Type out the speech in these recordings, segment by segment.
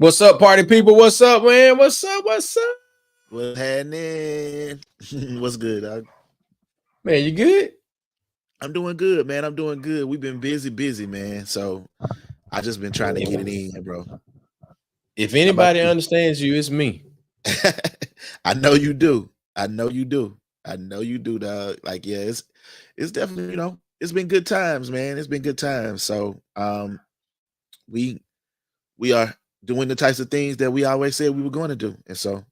What's up, party people? What's up, man? What's up? What's up? What's happening? What's good, dog? Man, you good? I'm doing good, man. I'm doing good. We've been busy, man. So I just been trying to get it in, bro. If anybody understands you, it's me. I know you do. I know you do, dog. Like, yeah, it's definitely, it's been good times, man. It's been good times. So we are doing the types of things that we always said we were going to do. And so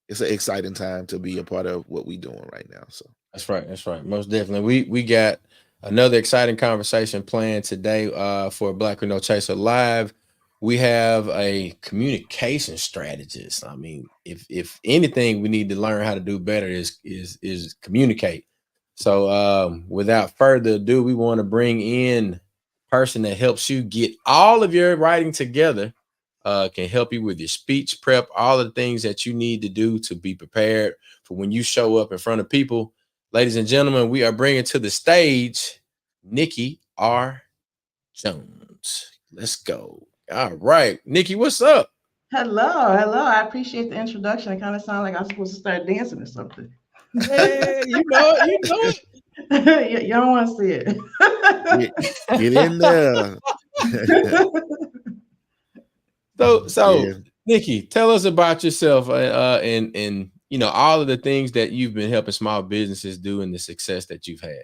it's an exciting time to be a part of what we're doing right now. So that's right. Most definitely. We got another exciting conversation planned today for Black with No Chaser Live. We have a communication strategist. I mean, if anything we need to learn how to do better is communicate. So without further ado, we want to bring in a person that helps you get all of your writing together, can help you with your speech prep, all of the things that you need to do to be prepared for when you show up in front of people. Ladies and gentlemen, we are bringing to the stage Nikki R. Jones. Let's go. All right, Nikki, what's up? Hello. I appreciate the introduction. I kind of sound like I'm supposed to start dancing or something. Yeah, you know it. You don't want to see it. Get in there. So Yeah. Nikki, tell us about yourself and all of the things that you've been helping small businesses do and the success that you've had.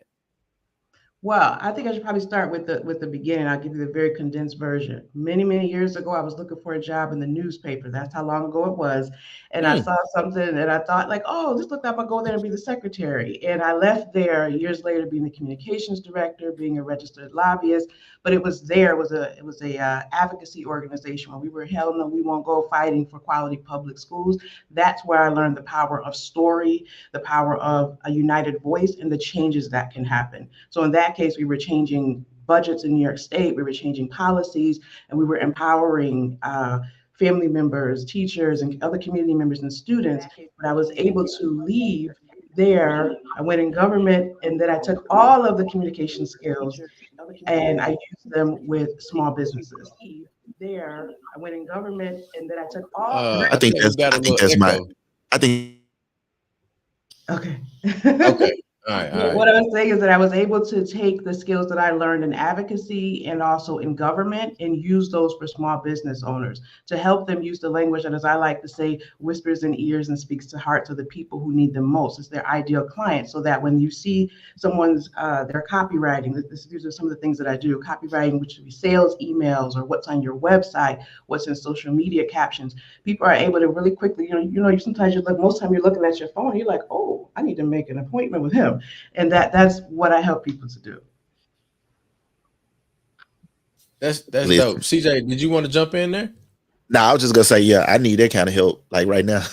Well, I think I should probably start with the beginning. I'll give you the very condensed version. Many years ago, I was looking for a job in the newspaper. That's how long ago it was. And I saw something and I thought like, oh, this looked like I'll go there and be the secretary. And I left there years later being the communications director, being a registered lobbyist. But it was a advocacy organization where we were held no, we won't go fighting for quality public schools. That's where I learned the power of story, the power of a united voice, and the changes that can happen. So in that case, we were changing budgets in New York State, we were changing policies, and we were empowering family members, teachers, and other community members and students. But I was able to leave there. I went in government, and then I took all of the communication skills and I used them with small businesses. There, I went in government, and then I took all. I think Okay. Okay. All right. What I was saying is that I was able to take the skills that I learned in advocacy and also in government and use those for small business owners to help them use the language that, as I like to say, whispers in ears and speaks to hearts of the people who need them most. It's their ideal client, so that when you see someone's their copywriting, these are some of the things that I do. Copywriting, which would be sales emails or what's on your website, what's in social media captions. People are able to really quickly, sometimes you look, most of the time you're looking at your phone, and you're like, oh, I need to make an appointment with him. And that's what I help people to do. That's dope. CJ, did you want to jump in there? No, I was just gonna say, yeah, I need that kind of help like right now.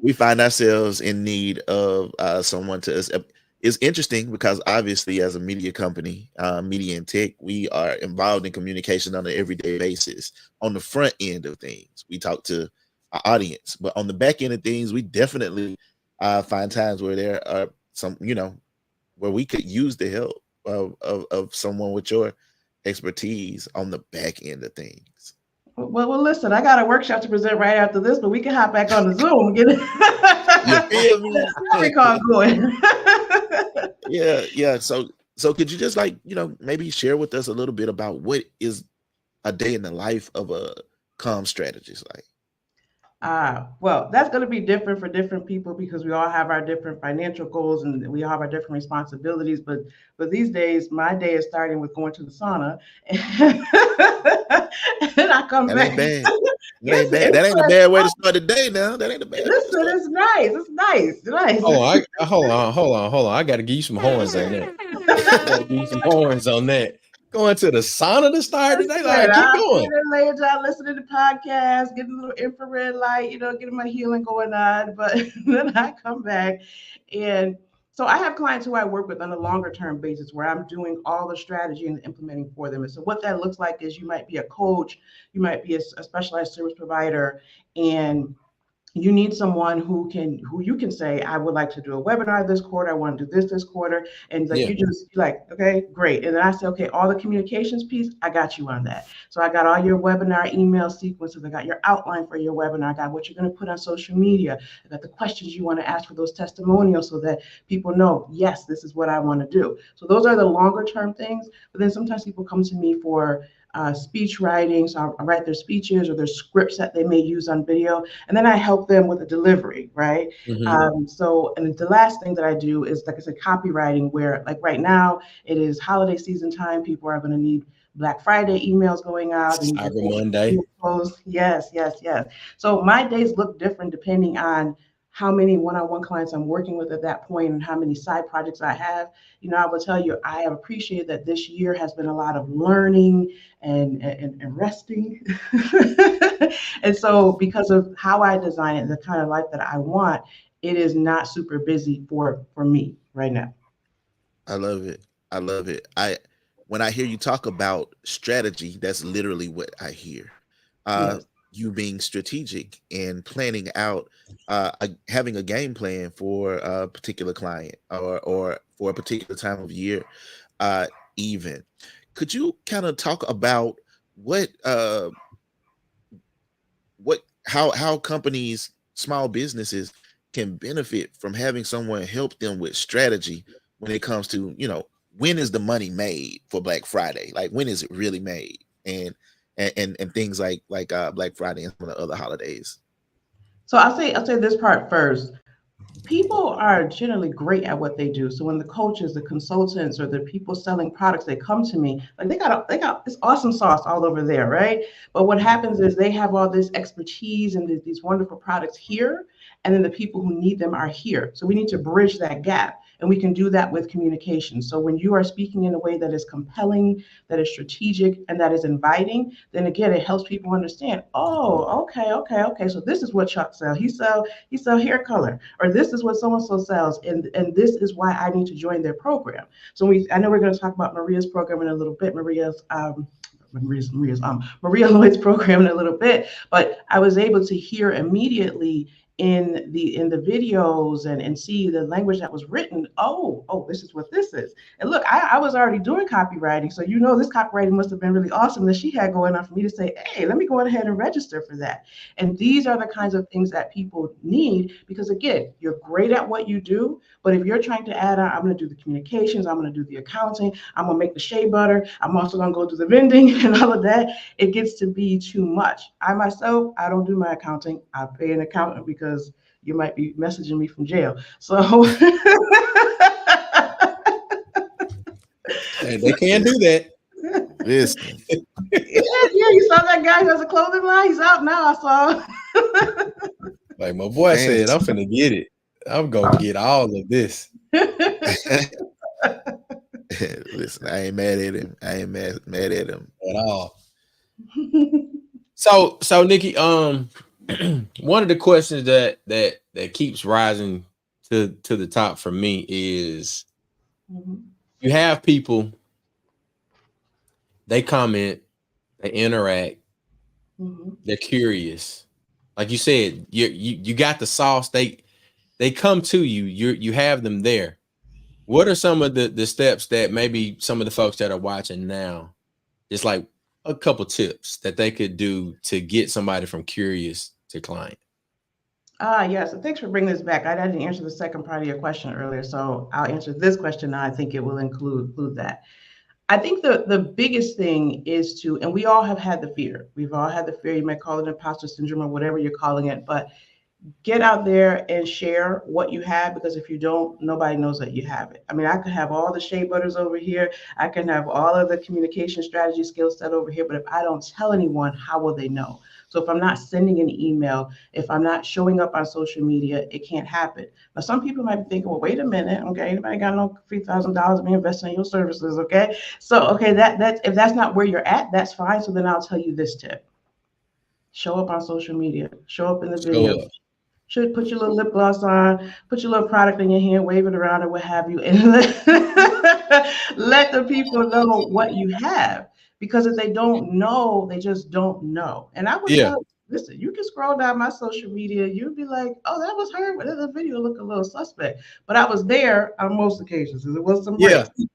We find ourselves in need of someone to. It's interesting because obviously, as a media company, media and tech, we are involved in communication on an everyday basis. On the front end of things, we talk to our audience, but on the back end of things, we definitely find times where there are some, where we could use the help of someone with your expertise on the back end of things. Well, listen, I got a workshop to present right after this, but we can hop back on the Zoom and get it. You feel me? Going. Yeah. So So could you just like, maybe share with us a little bit about what is a day in the life of a comm strategist like? Well, that's going to be different for different people because we all have our different financial goals and we all have our different responsibilities. But these days, my day is starting with going to the sauna, and I come That ain't back. bad. That ain't bad. It's That ain't a bad way to start the day now. That ain't a bad way to listen, start. it's nice. It's nice. It's nice. Hold on. I got to give you some horns on that. I got to give you some horns on that. Going to the sauna to start the day, Listen, like keep I'm going. sitting there laying down, listening to podcasts, getting a little infrared light, getting my healing going on. But then I come back, and so I have clients who I work with on a longer term basis where I'm doing all the strategy and implementing for them. And so what that looks like is you might be a coach, you might be a specialized service provider, and you need someone who you can say, I would like to do a webinar this quarter, I want to do this quarter, and like Yeah. you're like, okay, great. And then I say, okay, all the communications piece, I got you on that. So I got all your webinar email sequences, I got your outline for your webinar, I got what you're going to put on social media, I got the questions you want to ask for those testimonials so that people know, yes, this is what I want to do. So those are the longer term things. But then sometimes people come to me for speech writing. So I write their speeches or their scripts that they may use on video, and then I help them with the delivery, right? And the last thing that I do is, like I said, copywriting, where like right now it is holiday season time. People are going to need Black Friday emails going out and Cyber Monday. yes, yes, yes. So my days look different depending on how many one-on-one clients I'm working with at that point and how many side projects I have. I will tell you, I have appreciated that this year has been a lot of learning and resting. And so because of how I design it, the kind of life that I want, it is not super busy for me right now. I love it. I love it. When I hear you talk about strategy, that's literally what I hear. Yes. You being strategic and planning out, having a game plan for a particular client or for a particular time of year. Even, could you kind of talk about what how companies, small businesses can benefit from having someone help them with strategy when it comes to, when is the money made for Black Friday? Like when is it really made? And things like Black Friday and some of the other holidays. So I'll say this part first. People are generally great at what they do. So when the coaches, the consultants, or the people selling products, they come to me, like they got this awesome sauce all over there, right? But what happens is they have all this expertise and these wonderful products here, and then the people who need them are here. So we need to bridge that gap. And we can do that with communication. So when you are speaking in a way that is compelling, that is strategic, and that is inviting, then again, it helps people understand, oh, okay. So this is what Chuck sells. He sell hair color, or this is what so and so sells, and this is why I need to join their program. So I know we're going to talk about Maria's program in a little bit, Maria Lloyd's program in a little bit, but I was able to hear immediately in the videos and see the language that was written. Oh, this is what this is. And look, I was already doing copywriting, so this copywriting must have been really awesome that she had going on for me to say, hey, let me go ahead and register for that. And these are the kinds of things that people need, because again, you're great at what you do, but if you're trying to add on, I'm going to do the communications, I'm going to do the accounting, I'm going to make the shea butter, I'm also going to go do the vending and all of that, it gets to be too much. I myself, I don't do my accounting. I pay an accountant because you might be messaging me from jail. So They can't do that. Listen. yeah, you saw that guy who has a clothing line. He's out now. I saw. Like my boy said, I'm finna get it. I'm gonna get all of this. Listen, I ain't mad at him. I ain't mad at him at all. So Nikki, one of the questions that keeps rising to the top for me is, you have people, they comment, they interact, they're curious. Like you said, you got the sauce. They come to you. You have them there. What are some of the steps that maybe some of the folks that are watching now, just like a couple tips that they could do to get somebody from curious to client? Yes. Thanks for bringing this back. I didn't answer the second part of your question earlier, so I'll answer this question now. I think it will include that. I think the biggest thing is to, and we all have had the fear. We've all had the fear. You might call it imposter syndrome or whatever you're calling it, but get out there and share what you have, because if you don't, nobody knows that you have it. I mean, I could have all the shea butters over here, I can have all of the communication strategy skill set over here, but if I don't tell anyone, how will they know? So if I'm not sending an email, if I'm not showing up on social media, it can't happen. Now some people might be thinking, well, wait a minute, okay, anybody got no $3,000 to be investing in your services? Okay, so okay, that's, if that's not where you're at, that's fine. So then I'll tell you this tip: show up on social media, show up in the So videos, should put your little lip gloss on, put your little product in your hand, wave it around or what have you, and let the people know what you have. Because if they don't know, they just don't know. And I would yeah, tell, listen, you can scroll down my social media, you'd be like, oh, that was her, but the video looked a little suspect. But I was there on most occasions, because it was some yeah. breaks.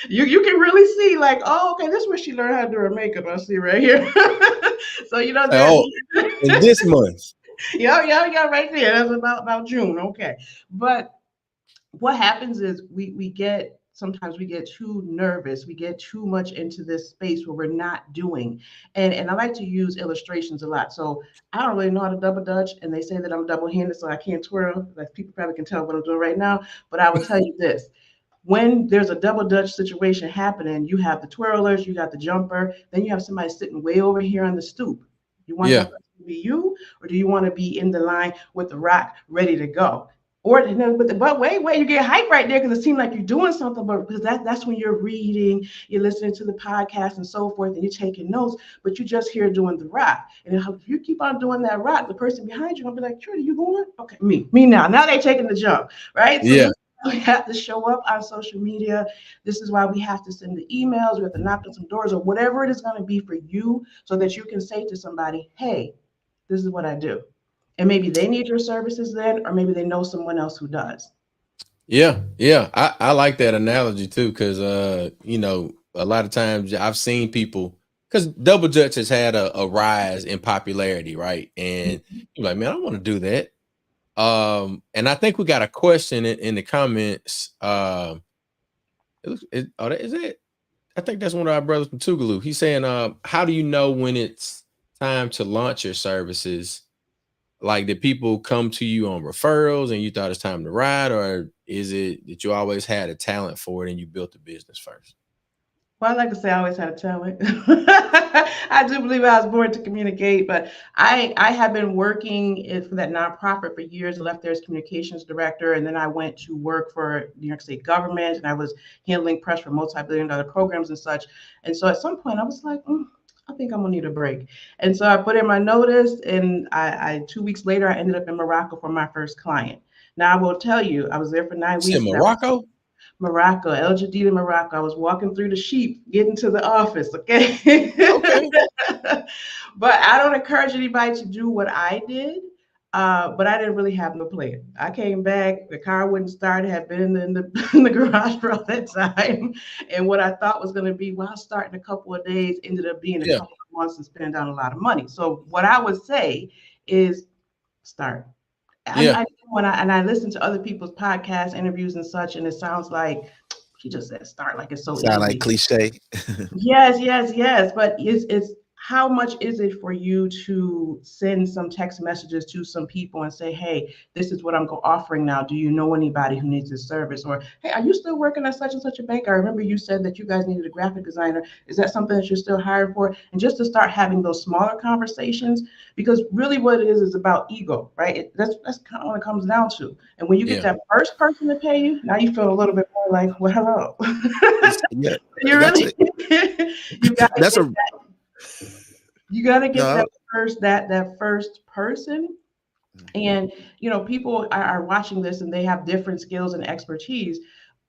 You can really see, like, oh, okay, this is where she learned how to do her makeup. I see right here. So there. Oh, in this month. Yeah, right there. That's about June. Okay, but what happens is we get, sometimes we get too nervous, we get too much into this space where we're not doing. And I like to use illustrations a lot. So I don't really know how to double dutch, and they say that I'm double-handed, so I can't twirl. Like, people probably can tell what I'm doing right now, but I will tell you this: when there's a double dutch situation happening, you have the twirlers, you got the jumper, then you have somebody sitting way over here on the stoop. You want that Yeah, person to be you, or do you want to be in the line with the rock ready to go? Or but wait, you get hype right there because it seems like you're doing something, but because that's when you're reading, you're listening to the podcast and so forth, and you're taking notes, but you're just here doing the rock. And if you keep on doing that rock, the person behind you will be like, Trudy, you going? Okay, me now. Now they taking the jump, right? So yeah, we have to show up on social media. This is why we have to send the emails, we have to knock on some doors, or whatever it is going to be for you, so that you can say to somebody, hey, this is what I do. And maybe they need your services then, or maybe they know someone else who does. yeah, yeah. I like that analogy too, because a lot of times I've seen people, because Double Dutch has had a rise in popularity, right? And you're like, man, I want to do that. And I think we got a question in the comments. Is it? I think that's one of our brothers from Tougaloo. He's saying, how do you know when it's time to launch your services? Like, did people come to you on referrals and you thought it's time to ride, or is it that you always had a talent for it and you built the business first? Well, I like to say I always had a talent. I do believe I was born to communicate, but I have been working for that nonprofit for years. I left there as communications director, and then I went to work for New York State government, and I was handling press for multi-billion-dollar programs and such. And so at some point, I was like, I think I'm gonna need a break. And so I put in my notice, and I 2 weeks later, I ended up in Morocco for my first client. Now I will tell you, I was there for 9 weeks. In Morocco? Morocco, El Jadida, Morocco. I was walking through the sheep, getting to the office, okay? Okay. But I don't encourage anybody to do what I did. But I didn't really have no plan. I came back, the car wouldn't start, it had been in the garage for all that time. And what I thought was going to be, well, I'll start in a couple of days, ended up being a Yeah. couple of months and spending down a lot of money. So what I would say is start. Yeah. I listen to other people's podcast interviews and such, and it sounds like she just said start, like it's so Sound like easy. cliche. Yes. But it's how much is it for you to send some text messages to some people and say, hey, this is what I'm offering now. Do you know anybody who needs this service? Or, hey, are you still working at such and such a bank? I remember you said that you guys needed a graphic designer. Is that something that you're still hiring for? And just to start having those smaller conversations, because really what it is about ego, right? That's kind of what it comes down to. And when you get Yeah. that first person to pay you, now you feel a little bit more like, well, hello. Yeah, You that's really, it. you got to That's get a you got to get no. that first person. And people are watching this, and they have different skills and expertise.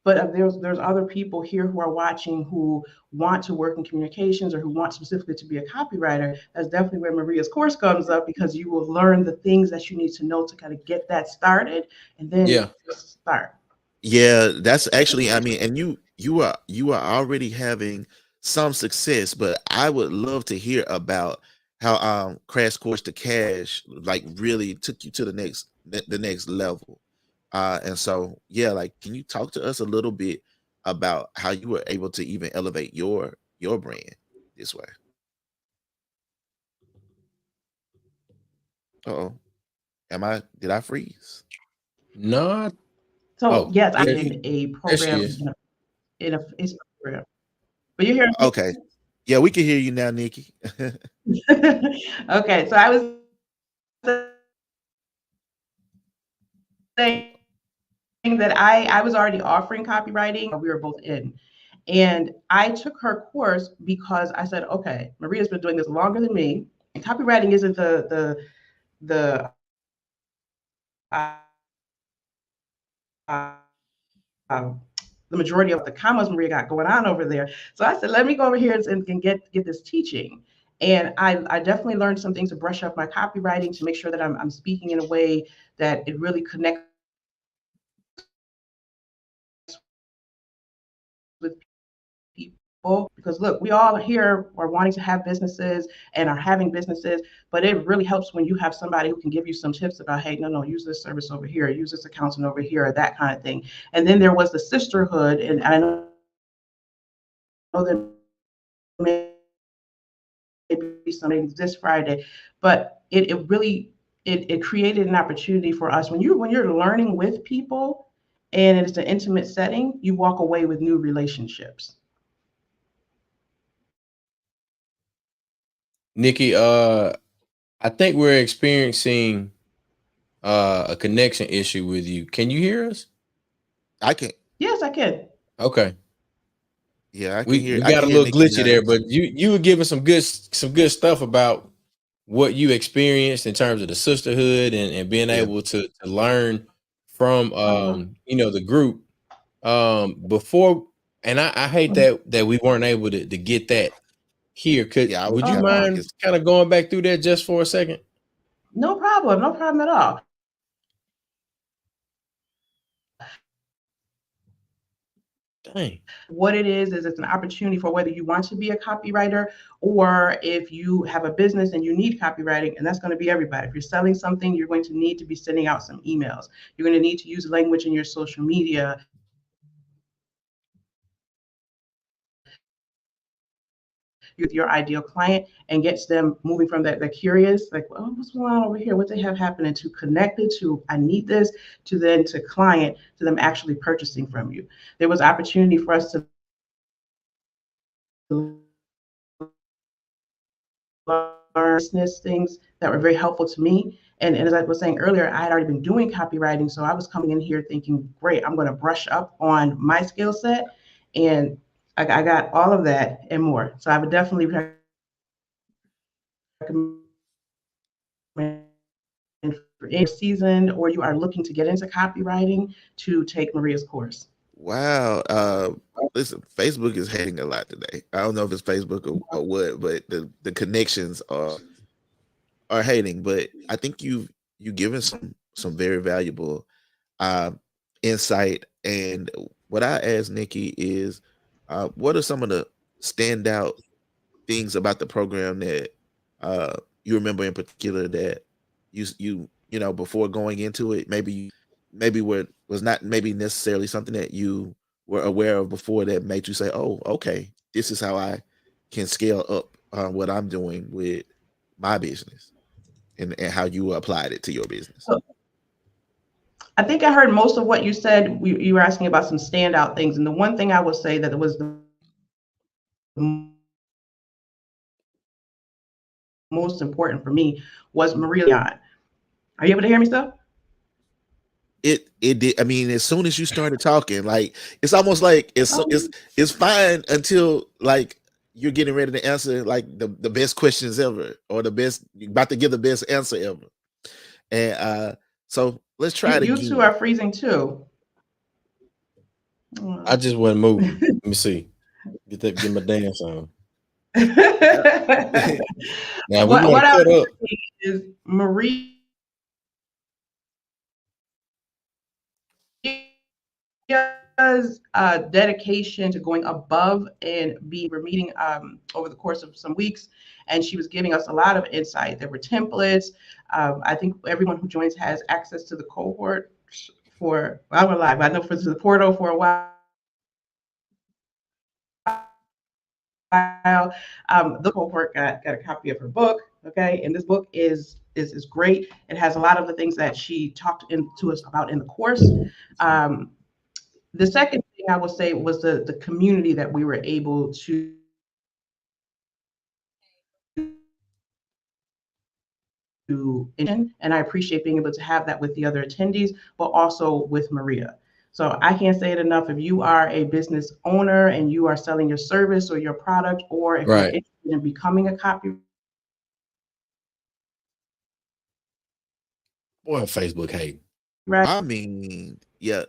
But there's other people here who are watching who want to work in communications, or who want specifically to be a copywriter. That's definitely where Maria's course comes up, because you will learn the things that you need to know to kind of get that started, and then Yeah. just start. Yeah, that's actually, I mean, and you are already having some success, but I would love to hear about Crash Course to Cash like really took you to the next level. And so yeah, like can you talk to us a little bit about how you were able to even elevate your brand this way? Uh-oh. Did I freeze? No. So Oh, yes, I there, in a there she program is. in a Facebook program. But you're hearing me? Okay. Yeah, we can hear you now, Nikki. Okay, so I was saying that I was already offering copywriting. We were both in. And I took her course because I said, okay, Maria's been doing this longer than me. And copywriting isn't the uh, the majority of the commas Maria got going on over there. So I said, let me go over here and get this teaching. And I definitely learned some things to brush up my copywriting to make sure that I'm speaking in a way that it really connects with people. Because look, we all here are wanting to have businesses and are having businesses, but it really helps when you have somebody who can give you some tips about, hey, no, use this service over here, use this accountant over here, or that kind of thing. And then there was the sisterhood, and I know that maybe something this Friday, but it really it created an opportunity for us when you're learning with people and it's an intimate setting, you walk away with new relationships. Nikki, I think we're experiencing a connection issue with you. Can you hear us? I can Yes, I can. Okay. yeah, We I got can a hear little Nikki glitchy now. there, but you were giving some good stuff about what you experienced in terms of the sisterhood and being Yeah. able to learn from Uh-huh. the group before. And I hate that we weren't able to get that here. Yeah, Would you Oh I was gonna no, mind get kind of going back through that just for a second? no problem, no problem at all. Dang. What it is it's an opportunity for whether you want to be a copywriter or if you have a business and you need copywriting, and that's going to be everybody. If you're selling something, you're going to need to be sending out some emails. You're going to need to use language in your social media with your ideal client and gets them moving from that they're curious, like, oh, what's going on over here? What they have happening to connected to I need this to then to client to them actually purchasing from you. There was opportunity for us to learn business things that were very helpful to me. And as I was saying earlier, I had already been doing copywriting. So I was coming in here thinking, great, I'm going to brush up on my skill set. And I got all of that and more. So I would definitely recommend for any seasoned or you are looking to get into copywriting to take Maria's course. wow. Listen, Facebook is hating a lot today. I don't know if it's Facebook or what, but the connections are hating. But I think you've given some very valuable um insight. And what I asked Nikki is what are some of the standout things about the program that you remember in particular that before going into it, maybe was not maybe necessarily something that you were aware of before that made you say, oh, okay, this is how I can scale up what I'm doing with my business, and how you applied it to your business. So I think I heard most of what you said. You were asking about some standout things. And the one thing I would say that was the most important for me was Maria. Are you able to hear me still? It did. I mean, as soon as you started talking, like it's almost like it's fine until like you're getting ready to answer like the best questions ever, or the best you're about to give the best answer ever. And so let's try it You two again. are freezing too. I just wasn't moving. Let me see. Get my dance on. Yeah. Now we want What to I cut was up. saying is Maria dedication to going above and be. We're meeting over the course of some weeks, and she was giving us a lot of insight. There were templates. I think everyone who joins has access to the cohort for. I'm alive. I know for the portal for a while. The cohort got a copy of her book. Okay, and this book is great. It has a lot of the things that she talked to us about in the course. The second thing I would say was the community that we were able to and I appreciate being able to have that with the other attendees, but also with Maria. So I can't say it enough. If you are a business owner and you are selling your service or your product, or if you're interested in becoming a copywriter, Boy, Facebook hate. I mean, yeah,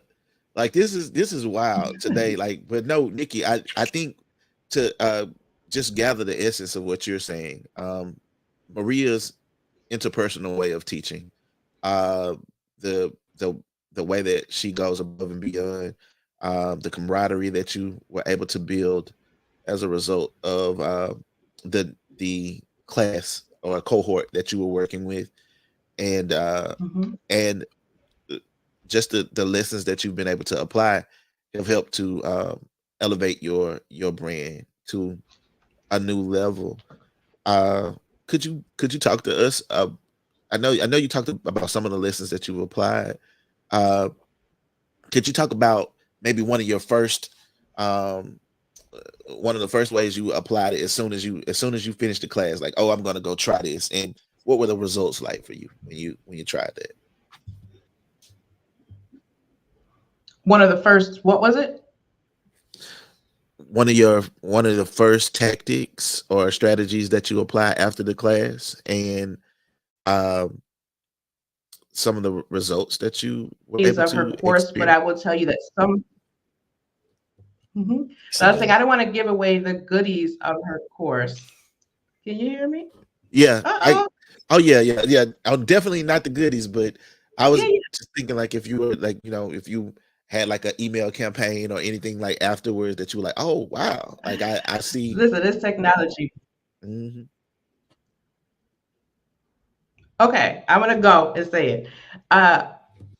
like this is wild today. Like, but no, Nikki, I think to just gather the essence of what you're saying, Maria's interpersonal way of teaching, the the way that she goes above and beyond, the camaraderie that you were able to build as a result of the class or a cohort that you were working with, and and just the lessons that you've been able to apply have helped to elevate your brand to a new level. Uh, could you talk to us? I know you talked about some of the lessons that you've applied. Uh, could you talk about maybe one of the first ways you applied it as soon as you finished the class? Like, oh, I'm going to go try this, and what were the results like for you when you tried that? One of the first, what was it? One of the first tactics or strategies that you apply after the class, and um, some of the results that you were able Of her to course, but I will tell you that so I was saying I don't want to give away the goodies of her course. Can you hear me? Yeah. Definitely not the goodies, but I was just thinking, like, if you were like, if you had like an email campaign or anything like afterwards that you were like, oh wow, like I see. Listen, this technology. Mm-hmm. Okay, I'm gonna go and say it.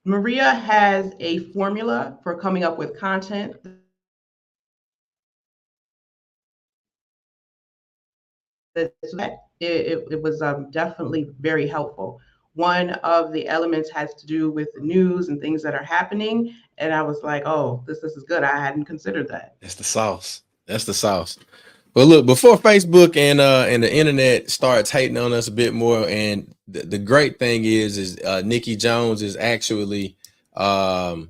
Maria has a formula for coming up with content that it was definitely very helpful. One of the elements has to do with the news and things that are happening, and I was like, oh, this is good. I hadn't considered that. That's the sauce. That's the sauce. But look, before Facebook and the internet starts hating on us a bit more, and the great thing is Nikki Jones is actually an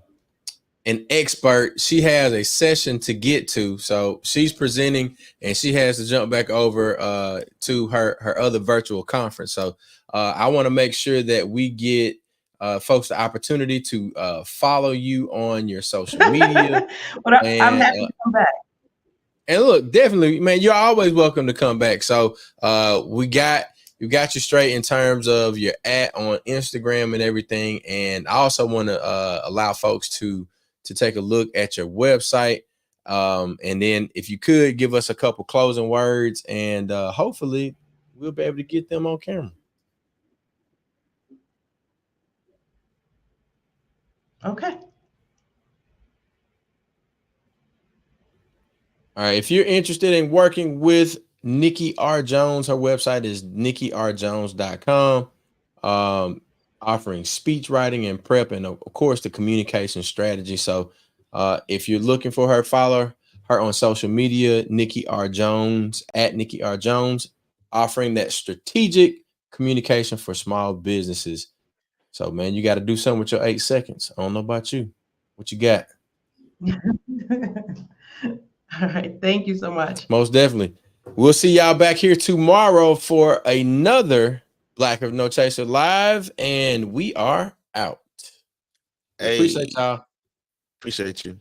expert. She has a session to get to, so she's presenting, and she has to jump back over to her other virtual conference. So I want to make sure that we get folks the opportunity to follow you on your social media. But I'm happy to come back. And look, definitely, man, you're always welcome to come back. So we got you straight in terms of your on Instagram and everything. And I also want to allow folks to take a look at your website. And then if you could give us a couple closing words, and hopefully we'll be able to get them on camera. Okay. All right. If you're interested in working with Nikki R. Jones, her website is nikkirjones.com. Offering speech writing and prep, and of course the communication strategy. So if you're looking for her, follow her on social media, Nikki R. Jones, at Nikki R. Jones, offering that strategic communication for small businesses. So man, you got to do something with your 8 seconds. I don't know about you. What you got? All right. Thank you so much. Most definitely. We'll see y'all back here tomorrow for another Black of No Chaser Live, and we are out. Hey, Appreciate y'all. appreciate you.